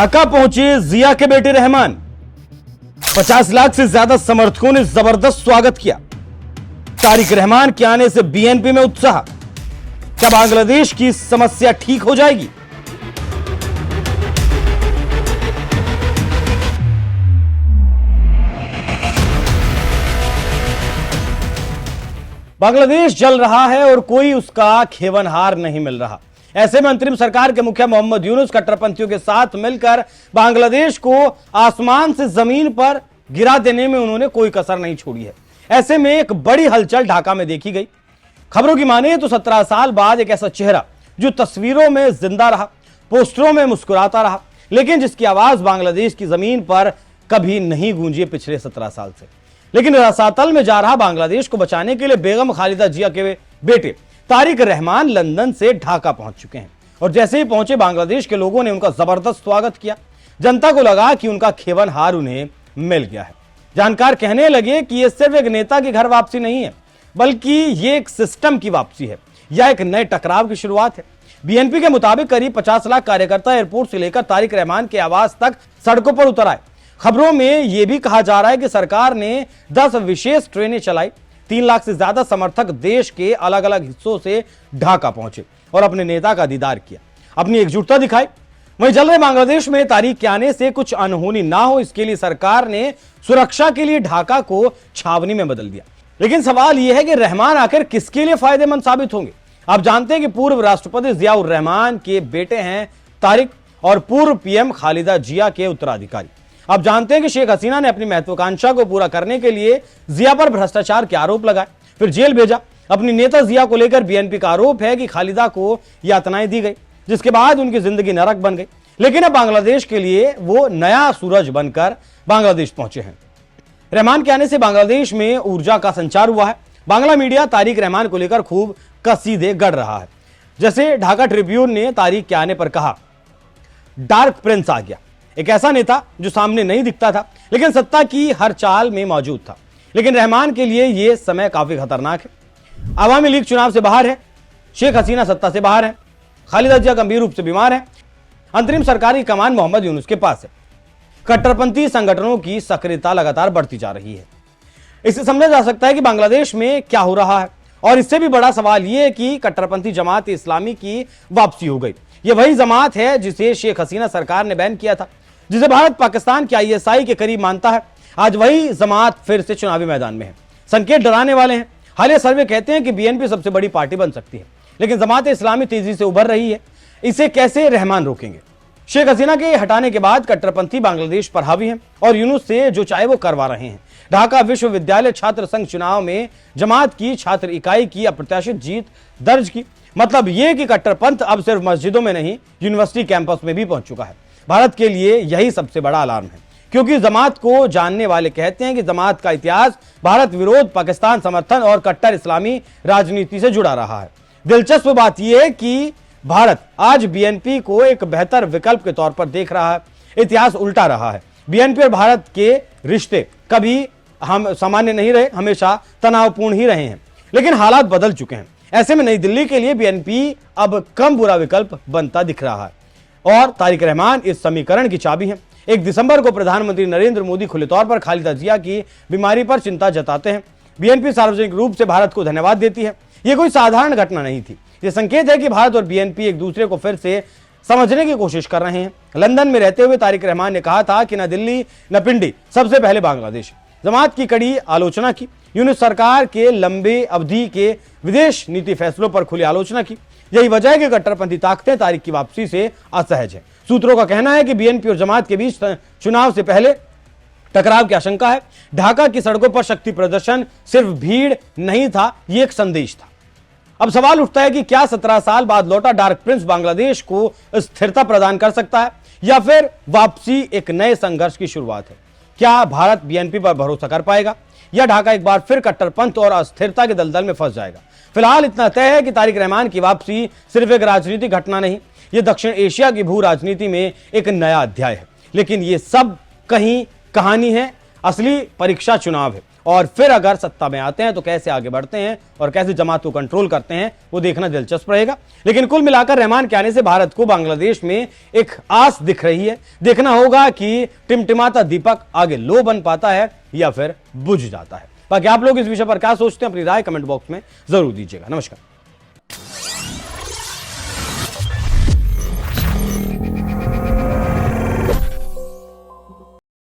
ढाका पहुंचे जिया के बेटे रहमान। 50 लाख से ज्यादा समर्थकों ने जबरदस्त स्वागत किया। तारिक रहमान के आने से बीएनपी में उत्साह। क्या बांग्लादेश की समस्या ठीक हो जाएगी? बांग्लादेश जल रहा है और कोई उसका खेवनहार नहीं मिल रहा। ऐसे में अंतरिम सरकार के मुखिया मोहम्मद यूनुस कट्टरपंथियों के साथ मिलकर बांग्लादेश को आसमान से जमीन पर गिरा देने में उन्होंने कोई कसर नहीं छोड़ी है। ऐसे में एक बड़ी हलचल ढाका में देखी गई। खबरों की माने तो 17 साल बाद एक ऐसा चेहरा जो तस्वीरों में जिंदा रहा, पोस्टरों में मुस्कुराता रहा, लेकिन जिसकी आवाज बांग्लादेश की जमीन पर कभी नहीं गूंजी पिछले 17 साल से। लेकिन रसातल में जा रहा बांग्लादेश को बचाने के लिए बेगम खालिदा जिया के बेटे तारिक रहमान लंदन से ढाका पहुंच चुके हैं और जैसे ही पहुंचे बांग्लादेश के लोगों ने उनका जबरदस्त स्वागत किया। जनता को लगा कि उनका खेवनहार उन्हें मिल गया है। जानकार कहने लगे कि यह सिर्फ एक नेता की घर वापसी नहीं है, बल्कि यह एक सिस्टम की वापसी है या एक नए टकराव की शुरुआत है। बीएनपी के मुताबिक करीब 50 लाख कार्यकर्ता एयरपोर्ट से लेकर तारिक रहमान के आवास तक सड़कों पर उतर आए। खबरों में यह भी कहा जा रहा है कि सरकार ने 10 विशेष ट्रेनें चलाई। 3 लाख से ज्यादा समर्थक देश के अलग अलग हिस्सों से ढाका पहुंचे और अपने नेता का दीदार किया, अपनी एकजुटता दिखाई। वहीं जल रहे बांग्लादेश में तारिक के आने से कुछ अनहोनी ना हो, इसके लिए सरकार ने सुरक्षा के लिए ढाका को छावनी में बदल दिया। लेकिन सवाल यह है कि रहमान आखिर किसके लिए फायदेमंद साबित होंगे? आप जानते हैं कि पूर्व राष्ट्रपति जियाउर रहमान के बेटे हैं तारिक और पूर्व पीएम खालिदा जिया के उत्तराधिकारी। आप जानते हैं कि शेख हसीना ने अपनी महत्वाकांक्षा को पूरा करने के लिए जिया पर भ्रष्टाचार के आरोप लगाए, फिर जेल भेजा। अपनी नेता जिया को लेकर बीएनपी का आरोप है कि खालिदा को यातनाएं दी गई, जिसके बाद उनकी जिंदगी नरक बन गई। लेकिन अब बांग्लादेश के लिए वो नया सूरज बनकर बांग्लादेश पहुंचे हैं। रहमान के आने से बांग्लादेश में ऊर्जा का संचार हुआ है। बांग्ला मीडिया तारिक रहमान को लेकर खूब कसीदे गढ़ रहा है। जैसे ढाका ट्रिब्यून ने तारिक के आने पर कहा, डार्क प्रिंस आ गया, एक ऐसा नेता जो सामने नहीं दिखता था लेकिन सत्ता की हर चाल में मौजूद था। लेकिन रहमान के लिए यह समय काफी खतरनाक है। आवामी लीग चुनाव से बाहर है, शेख हसीना सत्ता से बाहर है, खालिदा जिया गंभीर रूप से बीमार है, अंतरिम सरकारी कमान मोहम्मद यूनुस के पास है। कट्टरपंथी संगठनों की सक्रियता लगातार बढ़ती जा रही है। इससे समझा जा सकता है कि बांग्लादेश में क्या हो रहा है। और इससे भी बड़ा सवाल यह है कि कट्टरपंथी जमात इस्लामी की वापसी हो गई। यह वही जमात है जिसे शेख हसीना सरकार ने बैन किया था, जिसे भारत पाकिस्तान के आईएसआई के करीब मानता है। आज वही जमात फिर से चुनावी मैदान में है। संकेत डराने वाले हैं। हालिया सर्वे कहते हैं कि बीएनपी सबसे बड़ी पार्टी बन सकती है, लेकिन जमात इस्लामी तेजी से उभर रही है। इसे कैसे रहमान रोकेंगे? शेख हसीना के हटाने के बाद कट्टरपंथी बांग्लादेश पर हावी हैं और यूनुस से जो चाहे वो करवा रहे हैं। ढाका विश्वविद्यालय छात्र संघ चुनाव में जमात की छात्र इकाई की अप्रत्याशित जीत दर्ज की। मतलब यह कि कट्टरपंथ अब सिर्फ मस्जिदों में नहीं, यूनिवर्सिटी कैंपस में भी पहुंच चुका है। भारत के लिए यही सबसे बड़ा अलार्म है, क्योंकि जमात को जानने वाले कहते हैं कि जमात का इतिहास भारत विरोध, पाकिस्तान समर्थन और कट्टर इस्लामी राजनीति से जुड़ा रहा है। दिलचस्प बात यह है कि भारत आज बीएनपी को एक बेहतर विकल्प के तौर पर देख रहा है। इतिहास उल्टा रहा है। बीएनपी और भारत के रिश्ते कभी हम सामान्य नहीं रहे, हमेशा तनावपूर्ण ही रहे हैं। लेकिन हालात बदल चुके हैं। ऐसे में नई दिल्ली के लिए बीएनपी अब कम बुरा विकल्प बनता दिख रहा है और तारिक रहमान इस समीकरण की चाबी है। 1 दिसंबर को प्रधानमंत्री नरेंद्र मोदी खुले तौर पर खालिदा जिया की बीमारी पर चिंता जताते हैं। बीएनपी सार्वजनिक रूप से भारत को धन्यवाद देती है। यह कोई साधारण घटना नहीं थी। यह संकेत है कि भारत और बीएनपी एक दूसरे को फिर से समझने की कोशिश कर रहे हैं। लंदन में रहते हुए तारिक रहमान ने कहा था कि न दिल्ली न पिंडी, सबसे पहले बांग्लादेश। जमात की कड़ी आलोचना की। यूनुस सरकार के लंबे अवधि के विदेश नीति फैसलों पर खुली आलोचना की। यही वजह है कि कट्टरपंथी ताकतें तारिक की वापसी से असहज है। सूत्रों का कहना है कि बीएनपी और जमात के बीच चुनाव से पहले टकराव की आशंका है। ढाका की सड़कों पर शक्ति प्रदर्शन सिर्फ भीड़ नहीं था, यह एक संदेश था। अब सवाल उठता है कि क्या 17 साल बाद लौटा डार्क प्रिंस बांग्लादेश को स्थिरता प्रदान कर सकता है या फिर वापसी एक नए संघर्ष की शुरुआत है? क्या भारत बीएनपी पर भरोसा कर पाएगा या ढाका एक बार फिर कट्टरपंथ और अस्थिरता के दलदल में फंस जाएगा? फिलहाल इतना तय है कि तारिक रहमान की वापसी सिर्फ एक राजनीतिक घटना नहीं, यह दक्षिण एशिया की भू राजनीति में एक नया अध्याय है। लेकिन यह सब कहीं कहानी है, असली परीक्षा चुनाव है और फिर अगर सत्ता में आते हैं तो कैसे आगे बढ़ते हैं और कैसे जमात को कंट्रोल करते हैं, वो देखना दिलचस्प रहेगा। लेकिन कुल मिलाकर रहमान के आने से भारत को बांग्लादेश में एक आस दिख रही है। देखना होगा कि टिमटिमाता दीपक आगे लो बन पाता है या फिर बुझ जाता है। बाकी आप लोग इस विषय पर क्या सोचते हैं, अपनी राय कमेंट बॉक्स में जरूर दीजिएगा। नमस्कार।